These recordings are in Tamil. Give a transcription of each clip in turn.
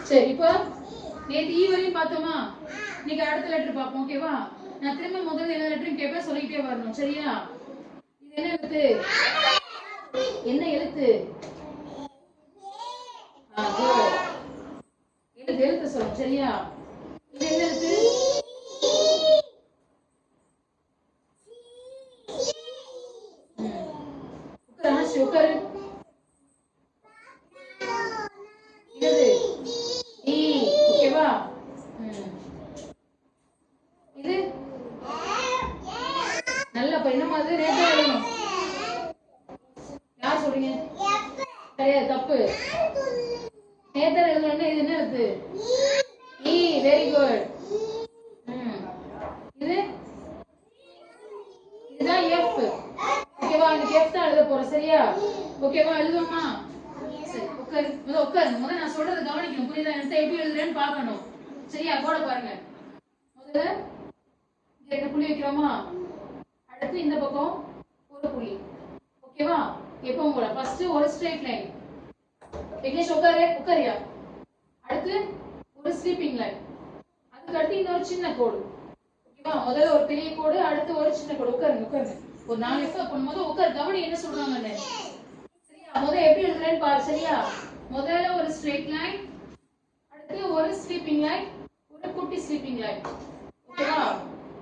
சரி இப்போ நேத்து ஈ வரையும் பார்த்தோமா? இன்னைக்கு அடுத்த லெட்டர் பார்ப்போம். ஓகேவா? நான் திரும்ப முதல்ல எல்லா லெட்டரும் கேட்பேன், சொல்லிக்கிட்டே வரணும். சரியா? இது என்ன எழுத்து? என்ன எழுத்து? எழுத்து எழுத்து சொல்லணும். சரியா? இது என்ன எழுத்து? உட்காரு. இது ஈ. ஓகேவா? இது நல்ல என்னமா அது? நேத்தா எழுதணும். யார் சொல்றீங்க? கிடையாது, தப்பு. நேத்தா எழுதணும்னா இது என்ன எழுத்து? ஈ. Very good. இது இதுதான் எஃப். ஓகேவா? இந்த எஃப் தான் எழுத போறோம். சரியா? ஓகேவா? எழுதுவோமா? சரி, உட்காரு. முதல்ல நான் சொல்றத கவனிக்கணும். புரியுதா? எனக்கு எப்படி எழுதுறேன்னு பார்க்கணும். சரியா? போட பாருங்க. முதல்ல ரெண்டு புள்ளி வைக்கிறோமா? அடுத்து இந்த பக்கம் ஒரு புள்ளி. ஓகேவா? எப்பவும் போல ஃபர்ஸ்ட் ஒரு ஸ்ட்ரைட் லைன். விக்னேஷ் உட்காரியா? அடுத்து ஒரு ஸ்லீப்பிங் லைன். அதுக்கு அடுத்து இன்னொரு சின்ன கோடு. ஓகேவா? முதல்ல ஒரு பெரிய கோடு, அடுத்து ஒரு சின்ன கோடு. உட்காருங்க. ஒரு 4 எஃப் பண்ணும்போது உட்கார், கவனி என்ன சொல்றாங்கன்னு. சரியா? முதல்ல எப்படி எழுதுறேன்னு பாரு. சரியா? முதல்ல ஒரு ஸ்ட்ரைட் லைன், அடுத்து ஒரு ஸ்லீப்பிங் லைன், ஒரு குட்டி ஸ்லீப்பிங் லைன். ஓகேவா?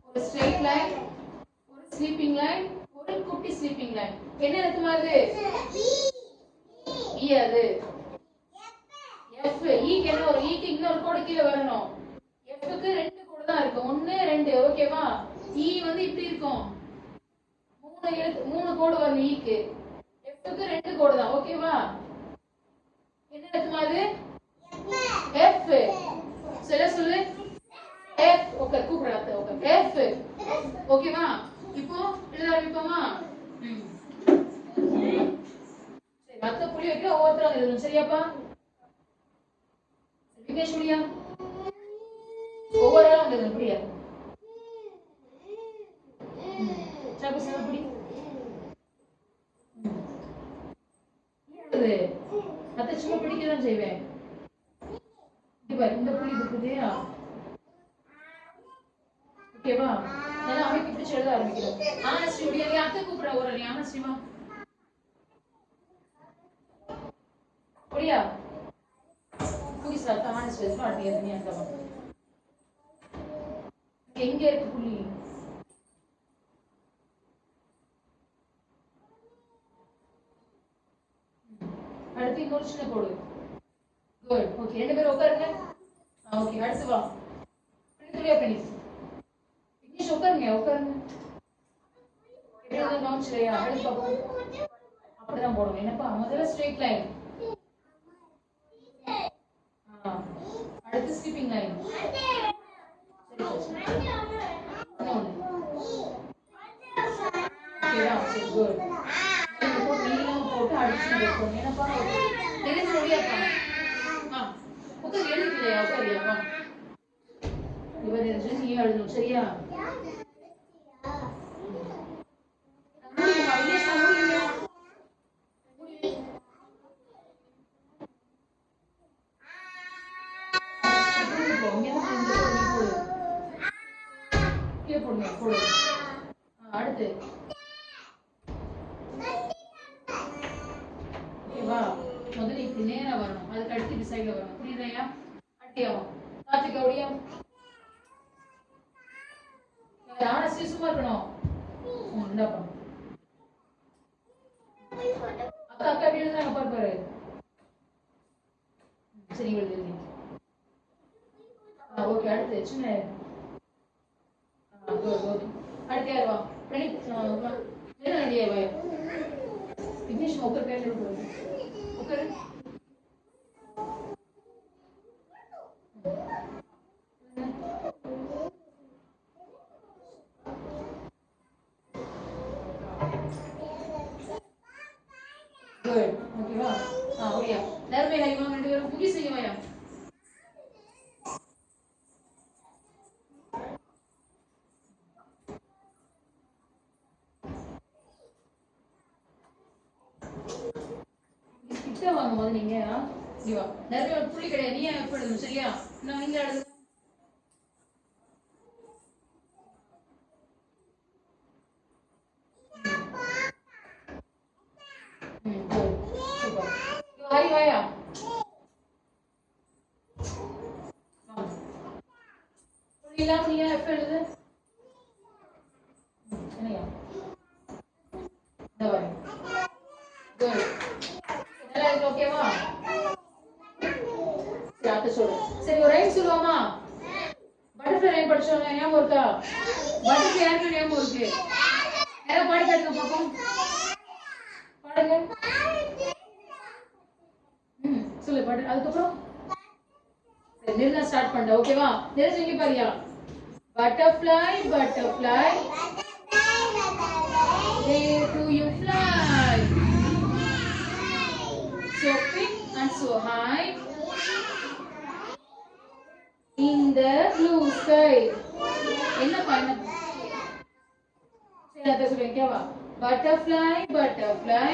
ஒரு ஸ்ட்ரைட் லைன், ஒரு ஸ்லீப்பிங் லைன், ஒரு குட்டி ஸ்லீப்பிங் லைன். என்ன எழுத்து மாதிரி? ஈ. அது எஃப். ஈக்கு என்ன ஒரு ஈக்கு இன்னொரு கோடு கீழே வரணும். எஃப்க்கு ரெண்டு கோடு தான் இருக்கு. 1 2. ஓகேவா? ஈ வந்து இப்படி இருக்கும். 3 கோடு வரணும் ஈக்கு. எஃப்க்கு 2 கோடு தான். ஓகேவா? என்ன எழுத்து மாதிரி? எஃப். சொல்லு. எஃப். ஓகே, கூப்பிடாத. Okay, F. ஓகேவா? இப்போ எழுத ஆரம்பிப்போமா? சரி, மத்த புள்ளி வைக்க ஒவ்வொருத்தரும் எழுதணும். சரியாப்பா? விக்னேஷ் முடியா? ஒவ்வொரு ஆளும் எழுதணும். புரியா? புடி. அத சும்மா பிடிக்கதான் செய்வேன். இந்த புள்ளி இருக்குதா? ஓகேவா? நான் அமைக்க பிடிச்சு எழுத ஆரம்பிக்கிறேன். ஆனஸ்ரீ முடியா? நீ அத்தை கூப்பிடுற ஒரு நீ ஆனஸ்ரீமா முடியா? புரிசா ஆனஸ்ரீ ஸ்டார்ட் பண்ணி நீ அந்த எங்க இருக்கு புள்ளி? அடுத்து இன்னொரு சின்ன கோடு. குட். ஓகே, ரெண்டு பேரும் உட்காருங்க. ஓகே, அடுத்து வா. துளியா பினிஷ். விக்னேஷ் உட்காருங்க. எப்படி கவனிச்சலையா? அடுத்து பாப்போம். அப்படிதான் போடணும். என்னப்பா? முதல்ல ஸ்ட்ரெயிட் லைன், அடுத்து ஸ்லீப்பிங் லைன். ஓகேவா? சரி, குட். நீளம் போட்டு அடிச்சு வைக்கணும். என்னப்பா? எழுதி முடியாப்பா? உட்கார். எழுதிக்கலையா? உட்காரியாப்பா? இவர் எழுது, நீ எழுதணும். சரியா? அடுத்து ஓகேவா? முதல்ல இப்படி நேரா வரணும். அதுக்கு அடுத்து இப்படி சைடுல வரணும். புரியுதாயா? அட்டியாவும் கார்த்திகா ஒடியா? ஆனஸ்டி சும்மா இருக்கணும். இந்தாப்பா. அக்கா எப்படி எழுதுறாங்க பாரு. சரி, எழுதி. ஓகே, அடுத்து சின்ன. அடுத்து யார் வா? ரெடியா? விக்னேஷ் உட்கார். பேர் உட்காரு. குட். ஓகேவா? ஓடியா? நேர்மை ஹரிமா ரெண்டு பேரும் முகி செய்யவாயா? கிட்ட வாங்க முதல்ல நீங்க. இங்க வா. நிறைய ஒரு புள்ளி கிடையாது. நீ எஃப் எழுதணும் சரியா? நான் இங்க எழுது. சூப்பர். ஹரி வாயா. புள்ளி இல்லாம நீ எஃப் எழுது. என்னையா? இந்த வாய். குட். இதெல்லாம் இது ஓகேவா? யார்கிட்ட சொல்லு. சரி ஒரு ரைம் சொல்லுவாமா? பட்டர்ஃப்ளை ரைம் படிச்சோம் ஞாபகம் இருக்கா? பட்டர்ஃப்ளை யாருக்கு ஞாபகம் இருக்கு? யாரா பாடி காட்டுங்க பாப்போம். பாடுங்க. சொல்லு பாடு. அதுக்கப்புறம் சரி நிர்ணா ஸ்டார்ட் பண்ண ஓகேவா? தெரிஞ்சீங்க பாரியா? Butterfly butterfly where do you fly? So big and so high in the blue sky. என்ன பண்ண? சரி அத சொல்றேன் கேவா? Butterfly butterfly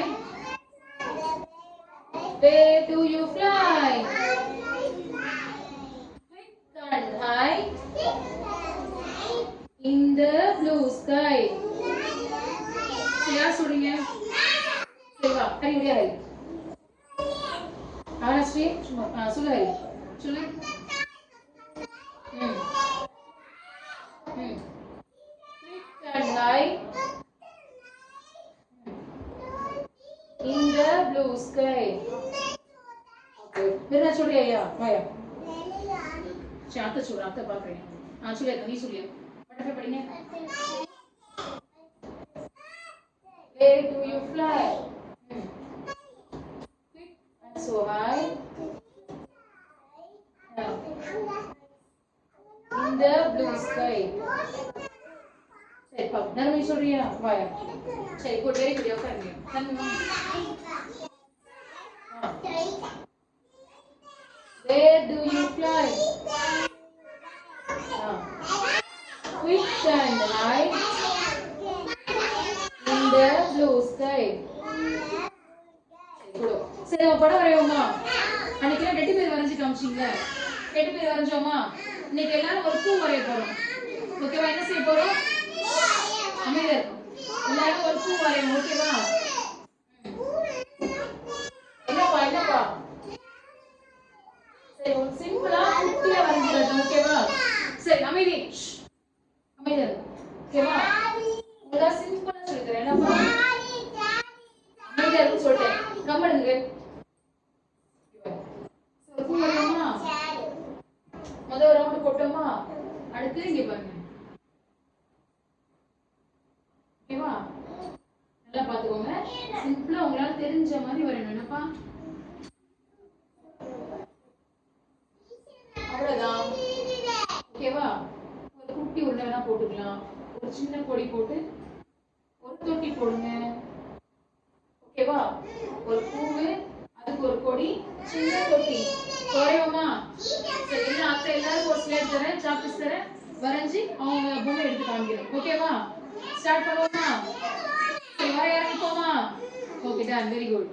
where do you fly? Quick and high in the blue sky. யார் சொல்றீங்க? சரிவா ஹரி உடைய ஹரி ஆனஸ்ரீ சும்மா சொல்லு ஹரி சொல்லு. Quick and high in the blue sky. Okay मेरा சொல்றியா ஐயா வாயா. சரி அத்தை சொல்றேன் அத்தை பாக்குறேன். சொல்லியா நீ சொல்லியா பட்டர்ஃப்ளை படிங்க. Where do you fly? Quick and so high. In the blue sky. சரி பாப்போம். நர்மி சொல்றியா வாயா. சரி குட் வெரி குட் உட்காருங்க. Narmi Where do you fly? Quick and high in the blue sky. சரி படம் வரையோமா? அன்னைக்கு டெட்டி பேர் வரைஞ்சு காமிச்சீங்க. டெட்டி பேர் வரைஞ்சோமா? இன்னைக்கு எல்லாரும் ஒரு பூ வரைய போறோம். ஓகேவா? என்ன செய்ய போறோம்? அமைதியா இருக்கும். எல்லாரும் ஒரு பூ வரையணும் ஓகேவா? என்னப்பா என்னப்பா? சரி ஒரு சிம்பிளா குட்டியா வரைஞ்சிரணும் ஓகேவா? சரி அமைதி. அமைதியா இரு. ஓகேவா? உங்களா சிம்பிளா சொல்லி தரேன். என்னப்பா? அமைதியா இரு சொல்லிட்டேன். கம்முனுங்க. சரி பூ வரையணுமா? முதல் ரவுண்ட் போட்டோமா? அடுத்து இங்க பாருங்க. ஓகேவா? நல்லா பாத்துக்கோங்க. சிம்பிளா உங்களால தெரிஞ்ச மாதிரி வரையணும் என்னப்பா? அவ்வளவுதான். ஓகேவா? ஒரு குட்டி உருண்டை வேணா போட்டுக்கலாம். ஒரு சின்ன கொடி போட்டு ஒரு தொட்டி போடுங்க. ஓகேவா? ஒரு பூவு அதுக்கு ஒரு கொடி சின்ன தொட்டி வரையோமா? சரி எல்லாம் அத்தை எல்லாரும் ஒரு ஸ்லேட் தரேன் சாக்பீஸ் தரேன் வரைஞ்சி அவங்க பொம்மை எடுத்து காமிக்கிறேன். ஓகேவா? ஸ்டார்ட் பண்ணுவோமா? சரி வரைய ஆரம்பிப்போமா? Okay done very good.